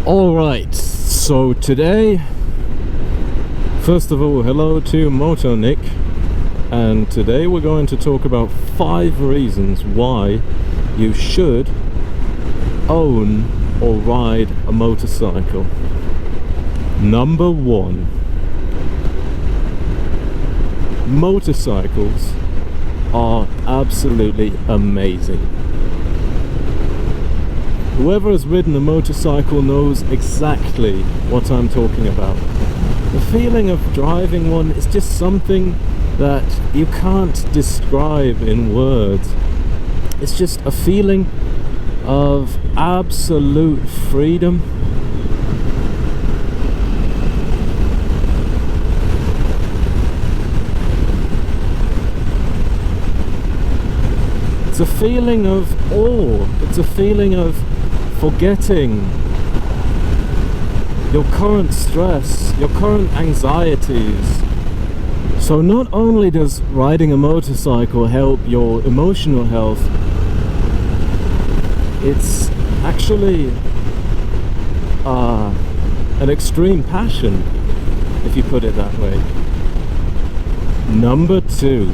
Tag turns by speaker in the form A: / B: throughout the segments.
A: Alright, so today, first of all, hello to Moto Nick, and today we're going to talk about 5 reasons why you should own or ride a motorcycle. Number 1, motorcycles are absolutely amazing. Whoever has ridden a motorcycle knows exactly what I'm talking about. The feeling of driving one is just something that you can't describe in words. It's just a feeling of absolute freedom. It's a feeling of awe. It's a feeling of forgetting your current stress, your current anxieties. So not only does riding a motorcycle help your emotional health, it's actually an extreme passion, if you put it that way. Number 2,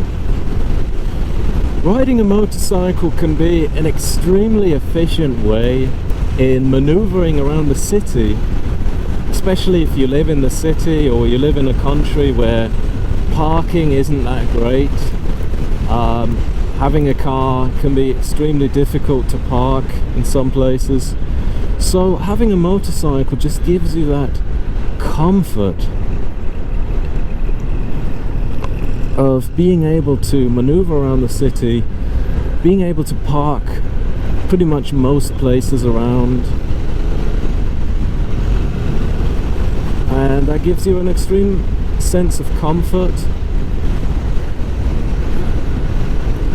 A: riding a motorcycle can be an extremely efficient way in maneuvering around the city, especially if you live in the city or you live in a country where parking isn't that great. Having a car can be extremely difficult to park in some places, so having a motorcycle just gives you that comfort of being able to maneuver around the city, being able to park pretty much most places around, and that gives you an extreme sense of comfort,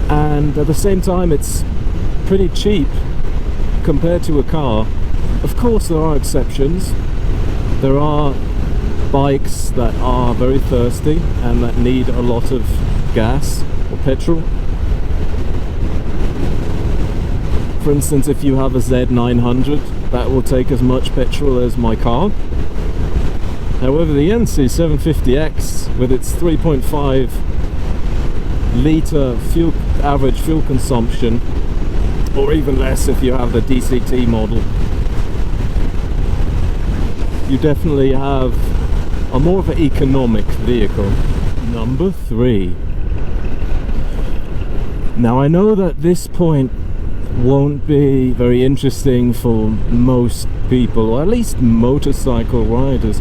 A: and at the same time it's pretty cheap compared to a car. Of course there are exceptions. There are bikes that are very thirsty and that need a lot of gas or petrol. For instance, if you have a Z900, that will take as much petrol as my car. However, the NC750X, with its 3.5 litre average fuel consumption, or even less if you have the DCT model, you definitely have a more of an economic vehicle. Number 3. Now I know that this point won't be very interesting for most people, or at least motorcycle riders.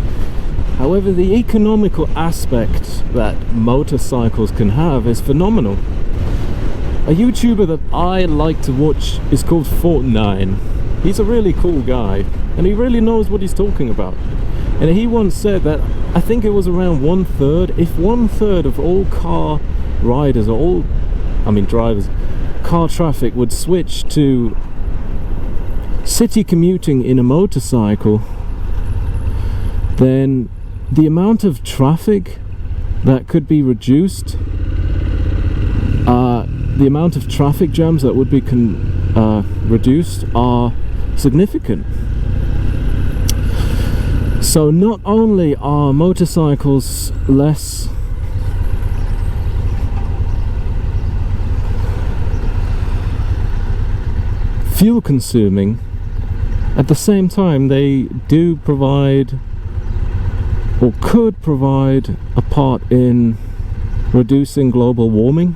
A: However, the economical aspect that motorcycles can have is phenomenal. A YouTuber that I like to watch is called Fortnite. He's a really cool guy, and he really knows what he's talking about. And he once said that, I think it was around 1/3, if 1/3 of all car riders, or drivers, car traffic would switch to city commuting in a motorcycle, then the amount of traffic that could be reduced, the amount of traffic jams that would be reduced are significant. So not only are motorcycles less fuel consuming, at the same time they do provide, or could provide, a part in reducing global warming.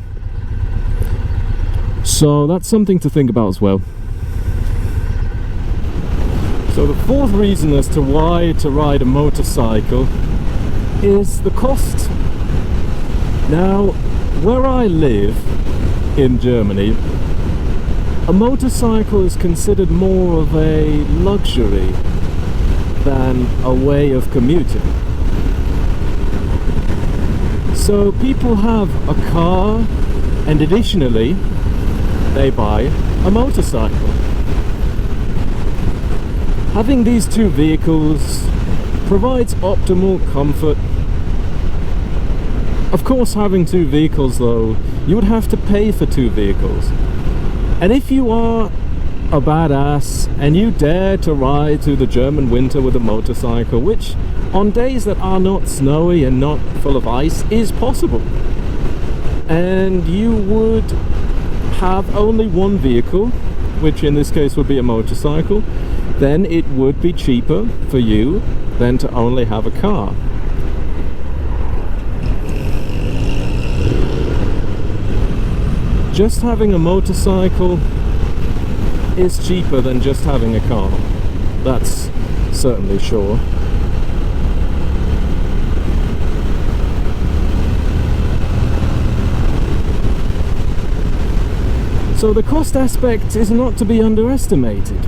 A: So that's something to think about as well. So the 4th reason as to why to ride a motorcycle is the cost. Now, where I live in Germany, a motorcycle is considered more of a luxury than a way of commuting. So people have a car, and additionally they buy a motorcycle. Having these 2 vehicles provides optimal comfort. Of course, having 2 vehicles though, you would have to pay for 2 vehicles. And if you are a badass and you dare to ride through the German winter with a motorcycle, which on days that are not snowy and not full of ice is possible, and you would have only one vehicle, which in this case would be a motorcycle, then it would be cheaper for you than to only have a car. Just having a motorcycle is cheaper than just having a car. That's certainly sure. So the cost aspect is not to be underestimated.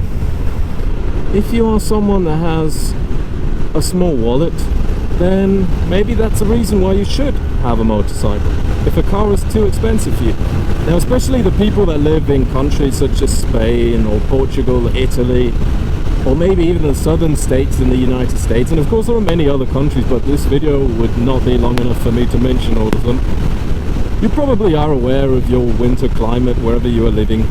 A: If you are someone that has a small wallet, then maybe that's a reason why you should have a motorcycle, if a car is too expensive for you. Now, especially the people that live in countries such as Spain or Portugal, Italy, or maybe even the southern states in the United States, and of course there are many other countries, but this video would not be long enough for me to mention all of them. You probably are aware of your winter climate wherever you are living.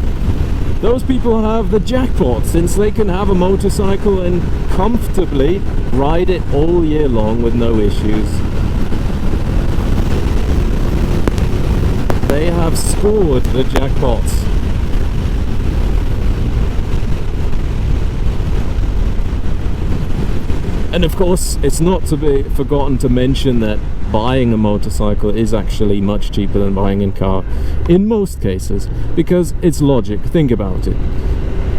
A: Those people have the jackpot, since they can have a motorcycle and comfortably ride it all year long with no issues. They have scored the jackpots. And of course, it's not to be forgotten to mention that buying a motorcycle is actually much cheaper than buying a car in most cases, because it's logic. Think about it.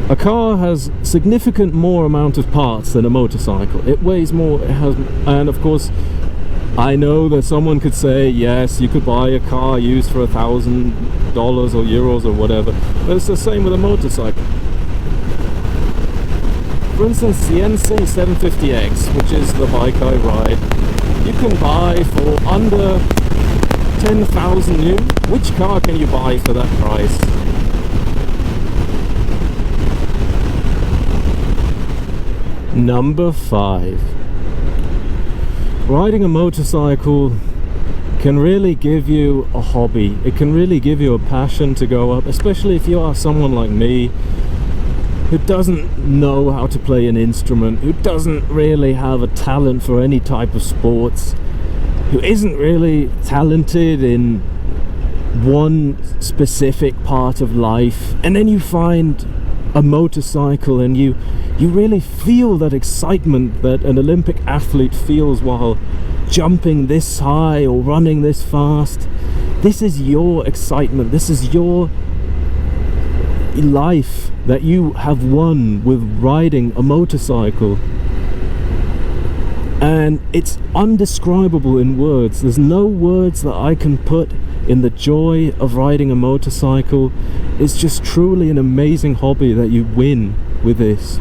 A: A car has significant more amount of parts than a motorcycle. It weighs more, it has, and of course I know that someone could say, yes, you could buy a car used for $1,000 or euros or whatever, but it's the same with a motorcycle. For instance, the NC750X, which is the bike I ride, you can buy for under 10,000 new. Which car can you buy for that price? Number 5. Riding a motorcycle can really give you a hobby. It can really give you a passion to go up, especially if you are someone like me who doesn't know how to play an instrument, who doesn't really have a talent for any type of sports, who isn't really talented in one specific part of life, and then you find a motorcycle and you really feel that excitement that an Olympic athlete feels while jumping this high or running this fast. This is your excitement, this is your life that you have won with riding a motorcycle, and it's undescribable in words. There's no words that I can put in the joy of riding a motorcycle. It's just truly an amazing hobby that you win with this,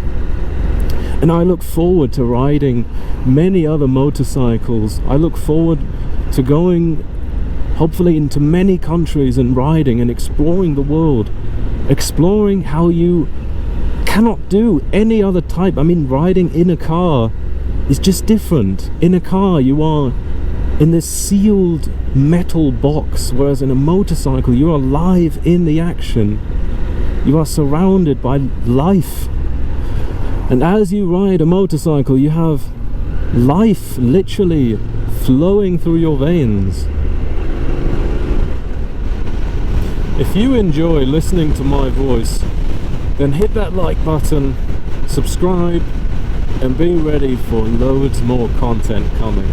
A: and I look forward to riding many other motorcycles. I look forward to going hopefully into many countries and riding and exploring the world, exploring how you cannot do any other type. I mean, riding in a car is just different. In a car you are in this sealed metal box, whereas in a motorcycle you are live in the action. You are surrounded by life, and as you ride a motorcycle you have life literally flowing through your veins. If you enjoy listening to my voice, then hit that like button, subscribe, and be ready for loads more content coming.